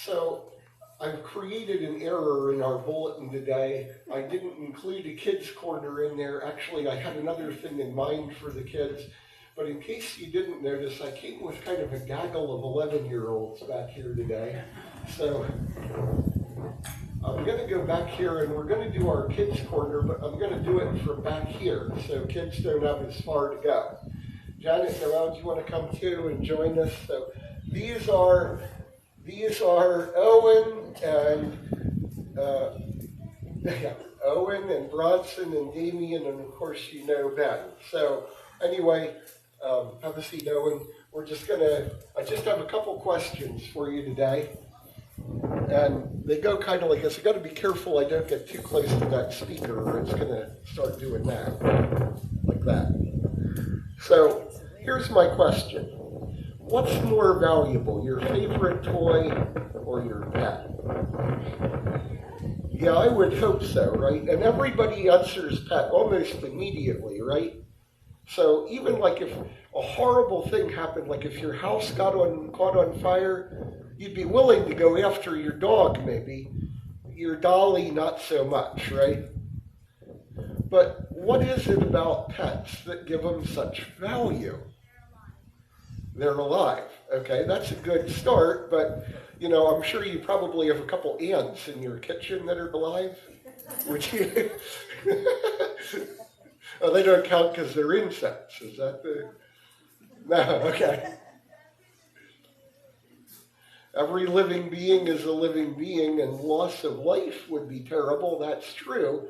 So I've created an error in our bulletin today. I didn't include a kids corner in there. Actually, I had another thing in mind for the kids. But in case you didn't notice, I came with kind of a gaggle of 11-year-olds back here today. So I'm going to go back here and we're going to do our kids corner, but I'm going to do it from back here so kids don't have as far to go. Janet, Noel, do you want to come too and join us? So these are Owen and Owen and Bronson and Damien, and of course you know Ben. So anyway, have a seat, Owen. I just have a couple questions for you today. And they go kind of like this. I got to be careful I don't get too close to that speaker or it's going to start doing that, like that. So here's my question. What's more valuable, your favorite toy or your pet? Yeah, I would hope so, right? And everybody answers pet almost immediately, right? So even like if a horrible thing happened, like if your house caught on fire, you'd be willing to go after your dog maybe. Your dolly, not so much, right? But what is it about pets that give them such value? They're alive. Okay, that's a good start, but I'm sure you probably have a couple ants in your kitchen that are alive. Would you? Oh, they don't count because they're insects. Is that the? No, okay. Every living being is a living being, and loss of life would be terrible. That's true.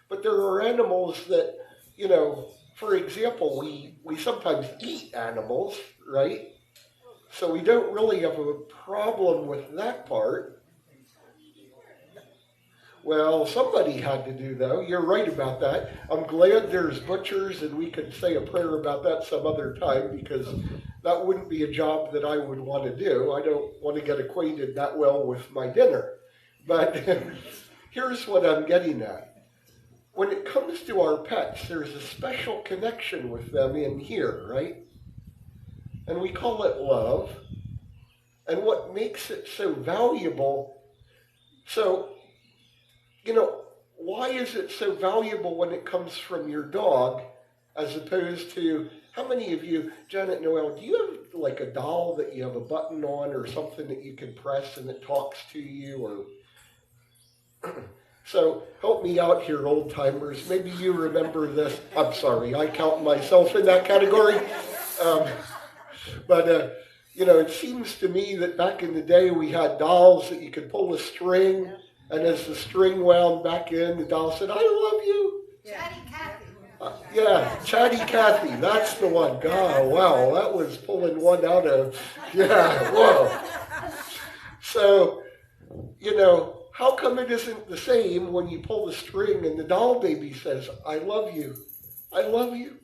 But there are animals that, for example, we sometimes eat animals, right? So we don't really have a problem with that part. Well, somebody had to do, though. You're right about that. I'm glad there's butchers, and we could say a prayer about that some other time, because that wouldn't be a job that I would want to do. I don't want to get acquainted that well with my dinner. But here's what I'm getting at. When it comes to our pets, there's a special connection with them in here, right? And we call it love. And what makes it so valuable, why is it so valuable when it comes from your dog as opposed to, how many of you, Janet, Noel, do you have like a doll that you have a button on or something that you can press and it talks to you? Or so help me out here, old timers. Maybe you remember this. I'm sorry, I count myself in that category. But it seems to me that back in the day we had dolls that you could pull a string, and as the string wound back in, the doll said, "I love you." Chatty Cathy. Chatty Cathy, that's the one. God, wow, that was pulling one out of, whoa. So, how come it isn't the same when you pull the string and the doll baby says, "I love you, I love you,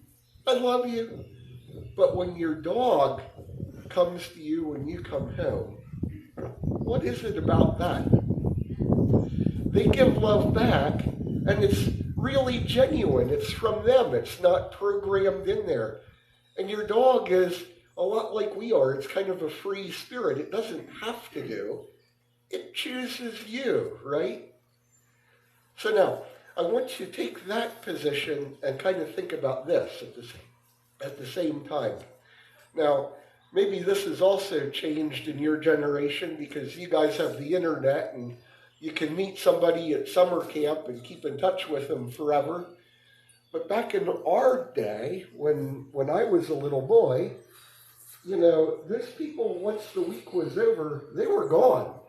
I love you"? But when your dog comes to you when you come home, what is it about that? They give love back, and it's really genuine. It's from them. It's not programmed in there. And your dog is a lot like we are. It's kind of a free spirit. It doesn't have to do. It chooses you, right? So now, I want you to take that position and kind of think about this at the same time. Now, maybe this has also changed in your generation because you guys have the internet and you can meet somebody at summer camp and keep in touch with them forever. But back in our day, when I was a little boy, those people, once the week was over, they were gone.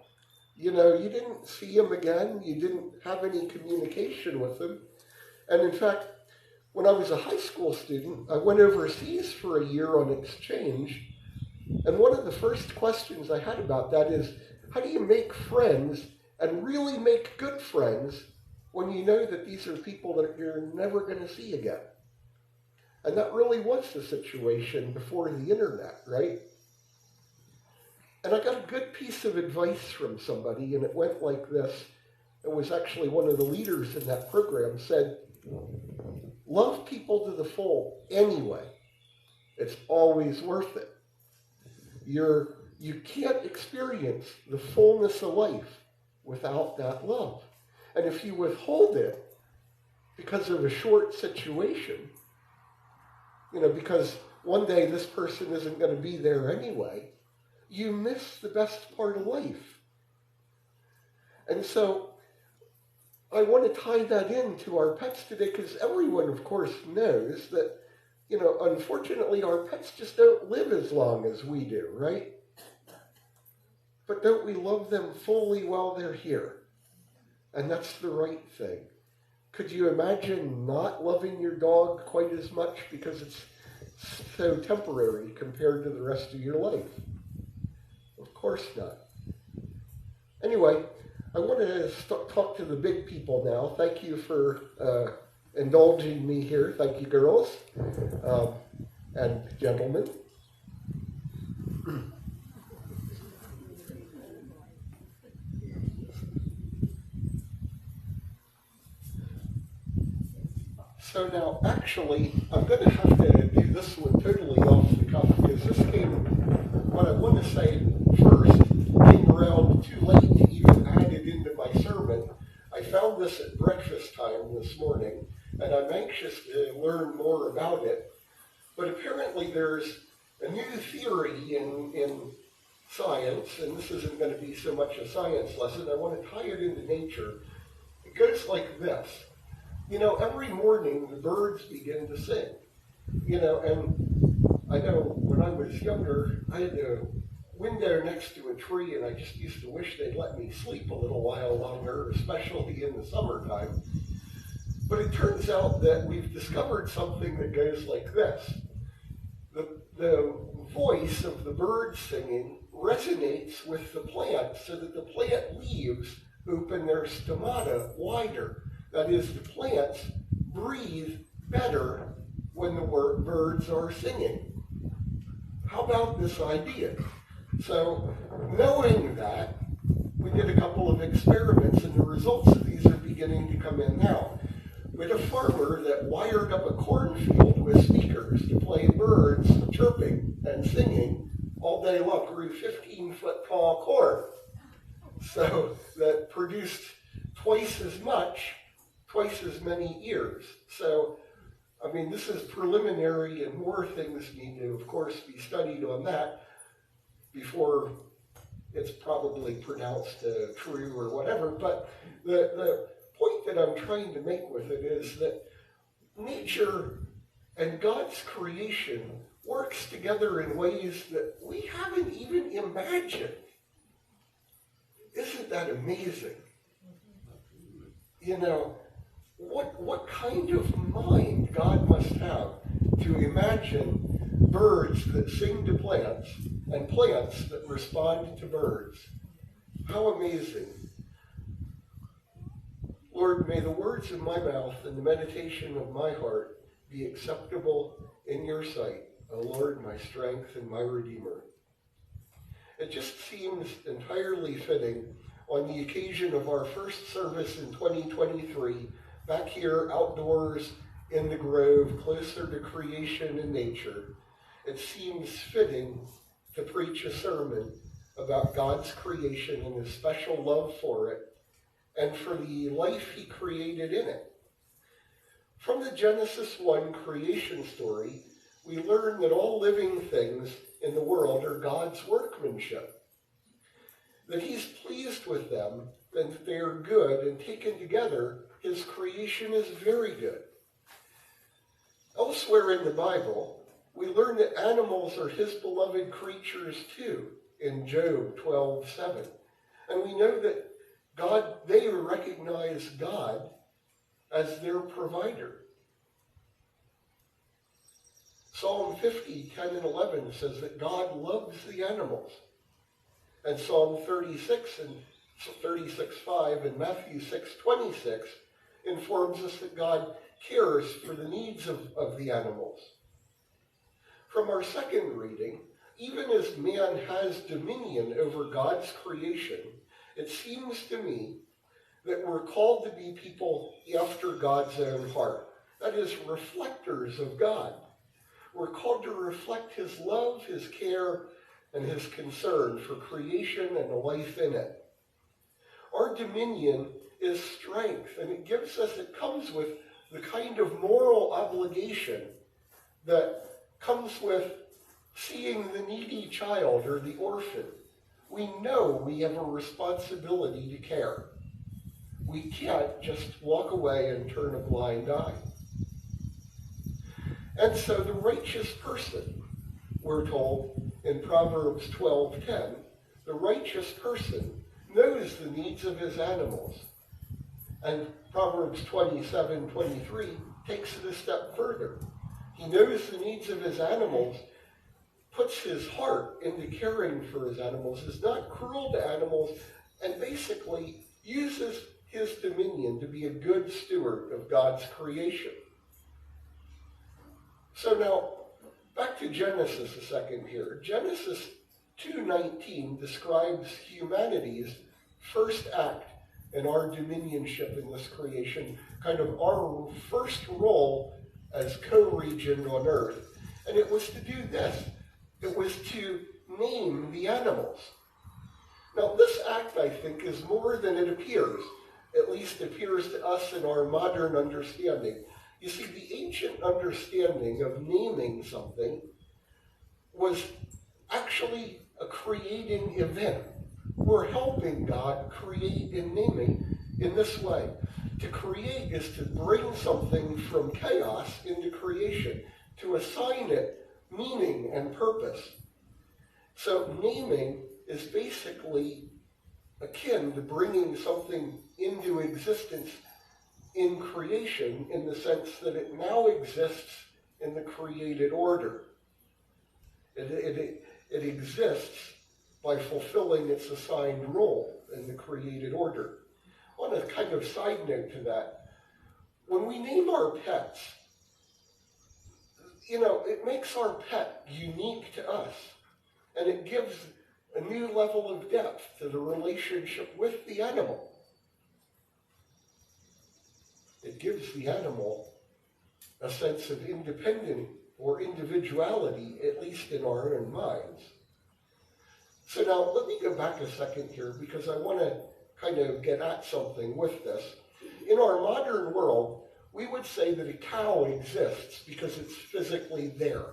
You didn't see them again. You didn't have any communication with them. And in fact, when I was a high school student, I went overseas for a year on exchange. And one of the first questions I had about that is, how do you make friends and really make good friends when you know that these are people that you're never going to see again? And that really was the situation before the internet, right? And I got a good piece of advice from somebody, and it went like this. It was actually one of the leaders in that program said, love people to the full anyway. It's always worth it. You're You can't experience the fullness of life without that love. And if you withhold it because of a short situation, because one day this person isn't going to be there anyway, you miss the best part of life. And so I want to tie that into our pets today, because everyone, of course, knows that, unfortunately, our pets just don't live as long as we do, right? But don't we love them fully while they're here? And that's the right thing. Could you imagine not loving your dog quite as much because it's so temporary compared to the rest of your life? Of course not. Anyway, I want to talk to the big people now. Thank you for indulging me here. Thank you, girls and gentlemen. So now, actually, I'm going to have to do this one totally off the cuff, because this came, what I want to say first, came around too late to even add it into my sermon. I found this at breakfast time this morning, and I'm anxious to learn more about it. But apparently there's a new theory in science, and this isn't going to be so much a science lesson. I want to tie it into nature. It goes like this. Every morning the birds begin to sing. And I know when I was younger, I had a window next to a tree, and I just used to wish they'd let me sleep a little while longer, especially in the summertime. But it turns out that we've discovered something that goes like this. The voice of the bird singing resonates with the plant, so that the plant leaves open their stomata wider. That is, the plants breathe better when the birds are singing. How about this idea? So, knowing that, we did a couple of experiments, and the results of these are beginning to come in now. We had a farmer that wired up a cornfield with speakers to play birds chirping and singing all day long, grew 15-foot tall corn. So that produced twice as many ears. So, this is preliminary, and more things need to, of course, be studied on that before it's probably pronounced true or whatever. But the point that I'm trying to make with it is that nature and God's creation works together in ways that we haven't even imagined. Isn't that amazing? What kind of mind God must have to imagine birds that sing to plants and plants that respond to birds. How amazing. Lord, may the words of my mouth and the meditation of my heart be acceptable in your sight, O Lord, my strength and my Redeemer. It just seems entirely fitting on the occasion of our first service in 2023, back here outdoors in the grove, closer to creation and nature. It seems fitting to preach a sermon about God's creation and his special love for it, and for the life he created in it. From the Genesis 1 creation story, we learn that all living things in the world are God's workmanship, that he's pleased with them, and that they are good, and taken together, his creation is very good. Elsewhere in the Bible, we learn that animals are his beloved creatures too, in Job 12:7. And we know that they recognize God as their provider. Psalm 50:10 and 11 says that God loves the animals. And Psalm 36:5 and Matthew 6:26 informs us that God cares for the needs of the animals. From our second reading, even as man has dominion over God's creation, it seems to me that we're called to be people after God's own heart. That is, reflectors of God. We're called to reflect his love, his care, and his concern for creation and the life in it. Our dominion is strength, and it comes with the kind of moral obligation that comes with seeing the needy child or the orphan. We know we have a responsibility to care. We can't just walk away and turn a blind eye. And so the righteous person, we're told in Proverbs 12:10, the righteous person knows the needs of his animals. And Proverbs 27:23 takes it a step further. He knows the needs of his animals, puts his heart into caring for his animals, is not cruel to animals, and basically uses his dominion to be a good steward of God's creation. So now, back to Genesis a second here. Genesis 2:19 describes humanity's first act in our dominionship in this creation, kind of our first role as co-regent on earth. And it was to do this. It was to name the animals. Now, this act, I think, is more than it appears, at least appears to us in our modern understanding. You see, the ancient understanding of naming something was actually a creating event. We're helping God create in naming in this way. To create is to bring something from chaos into creation, to assign it meaning and purpose. So naming is basically akin to bringing something into existence in creation, in the sense that it now exists in the created order. It exists by fulfilling its assigned role in the created order. On a kind of side note to that, when we name our pets, it makes our pet unique to us, and it gives a new level of depth to the relationship with the animal. It gives the animal a sense of independence or individuality, at least in our own minds. So now, let me go back a second here, because I want to kind of get at something with this. In our modern world, we would say that a cow exists because it's physically there.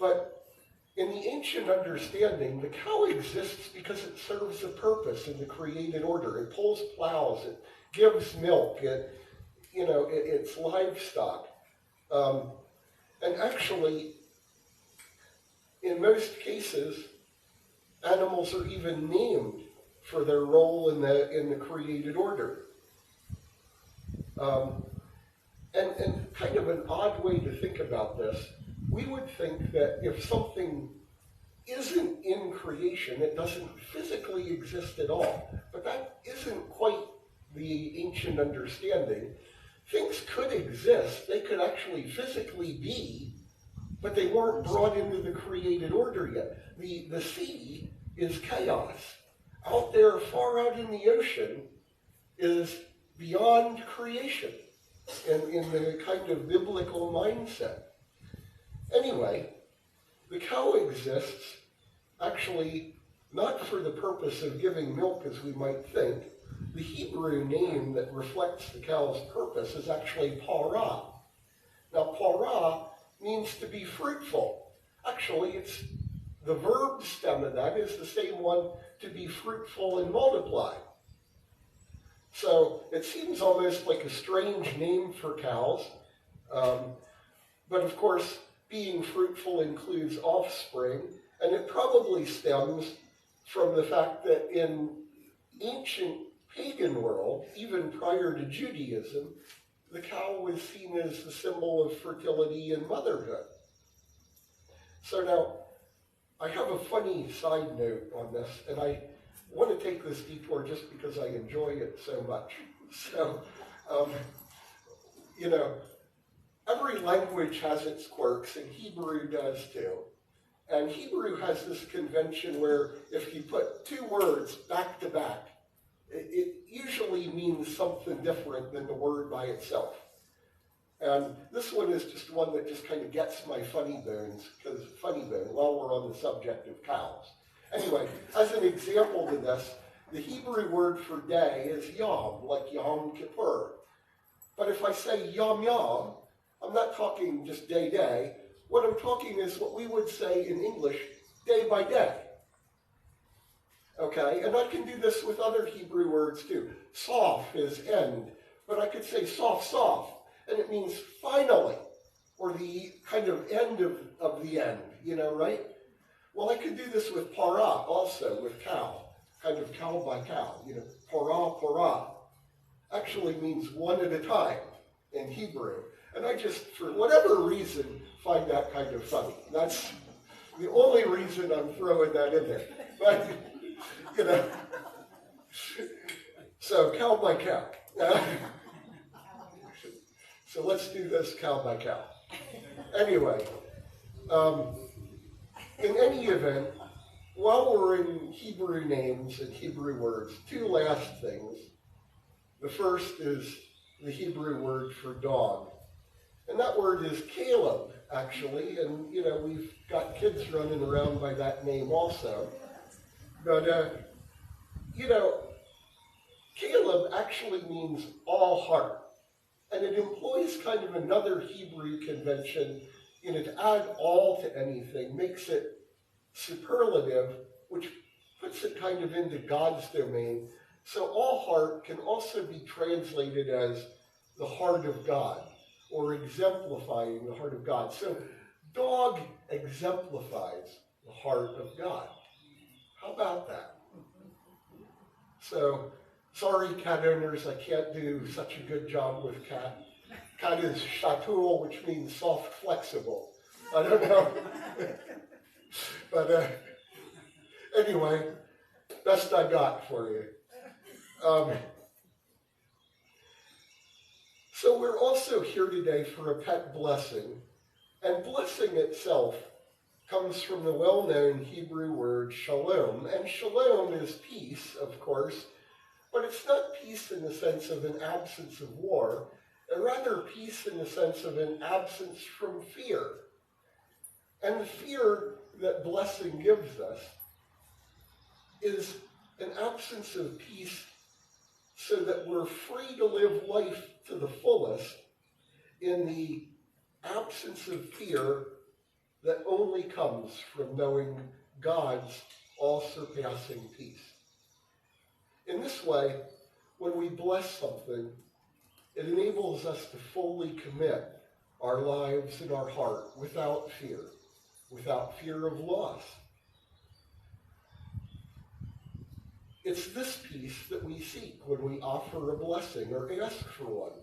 But in the ancient understanding, the cow exists because it serves a purpose in the created order. It pulls plows, it gives milk, it's livestock. And actually, in most cases, animals are even named for their role in the created order. And kind of an odd way to think about this, we would think that if something isn't in creation, it doesn't physically exist at all. But that isn't quite the ancient understanding. Things could exist, they could actually physically be, but they weren't brought into the created order yet. The sea is chaos. Out there, far out in the ocean, is beyond creation in the kind of biblical mindset. Anyway, the cow exists actually not for the purpose of giving milk as we might think. The Hebrew name that reflects the cow's purpose is actually parah. Now, parah means to be fruitful. Actually, it's the verb stem of that is the same one, to be fruitful and multiply. So it seems almost like a strange name for cows. But of course, being fruitful includes offspring. And it probably stems from the fact that in ancient pagan world, even prior to Judaism, the cow was seen as the symbol of fertility and motherhood. So now, I have a funny side note on this, and I want to take this detour just because I enjoy it so much. So, every language has its quirks, and Hebrew does too. And Hebrew has this convention where if you put two words back to back, it usually means something different than the word by itself. And this one is just one that just kind of gets my funny bones, because funny bone, while we're on the subject of cows. Anyway, as an example to this, the Hebrew word for day is yom, like Yom Kippur. But if I say yom yom, I'm not talking just day day. What I'm talking is what we would say in English, day by day. Okay, and I can do this with other Hebrew words too. Sof is end, but I could say sof, and it means finally, or the kind of end of the end, right? Well, I could do this with para also, with cow, kind of cow by cow, para actually means one at a time in Hebrew. And I just, for whatever reason, find that kind of funny. That's the only reason I'm throwing that in there. But, so cow by cow. So let's do this cow by cow. Anyway, in any event, while we're in Hebrew names and Hebrew words, two last things. The first is the Hebrew word for dog. And that word is Caleb, actually. And, we've got kids running around by that name also. But, Caleb actually means all heart. And it employs kind of another Hebrew convention, to add all to anything, makes it superlative, which puts it kind of into God's domain. So all heart can also be translated as the heart of God, or exemplifying the heart of God. So dog exemplifies the heart of God. How about that? So, sorry cat owners, I can't do such a good job with cat. Cat is shatul, which means soft, flexible. I don't know. But anyway, best I got for you. So we're also here today for a pet blessing. And blessing itself comes from the well-known Hebrew word shalom. And shalom is peace, of course, but it's not peace in the sense of an absence of war, and rather peace in the sense of an absence from fear. And the fear that blessing gives us is an absence of peace so that we're free to live life to the fullest in the absence of fear that only comes from knowing God's all-surpassing peace. In this way, when we bless something, it enables us to fully commit our lives and our heart without fear of loss. It's this peace that we seek when we offer a blessing or ask for one.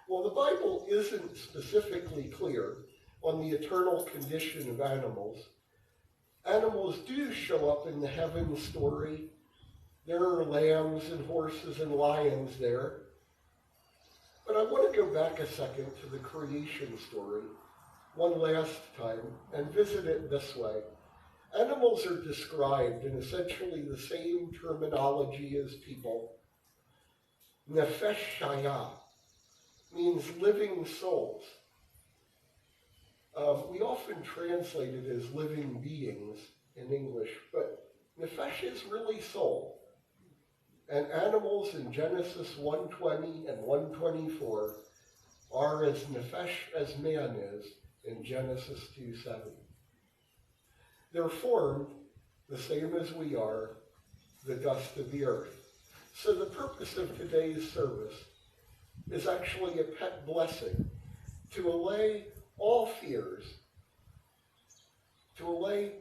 Well, the Bible isn't specifically clear on the eternal condition of animals. Animals do show up in the heaven story. There are lambs and horses and lions there. But I want to go back a second to the creation story one last time and visit it this way. Animals are described in essentially the same terminology as people. Nefesh shaya means living souls. We often translate it as living beings in English, but nefesh is really soul. And animals in Genesis 1:20 and 1:24 are as nefesh as man is in Genesis 2:7. They're formed the same as we are, the dust of the earth. So the purpose of today's service is actually a pet blessing to allay all fears, to allay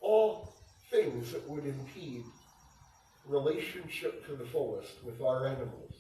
all things that would impede relationship to the fullest with our animals.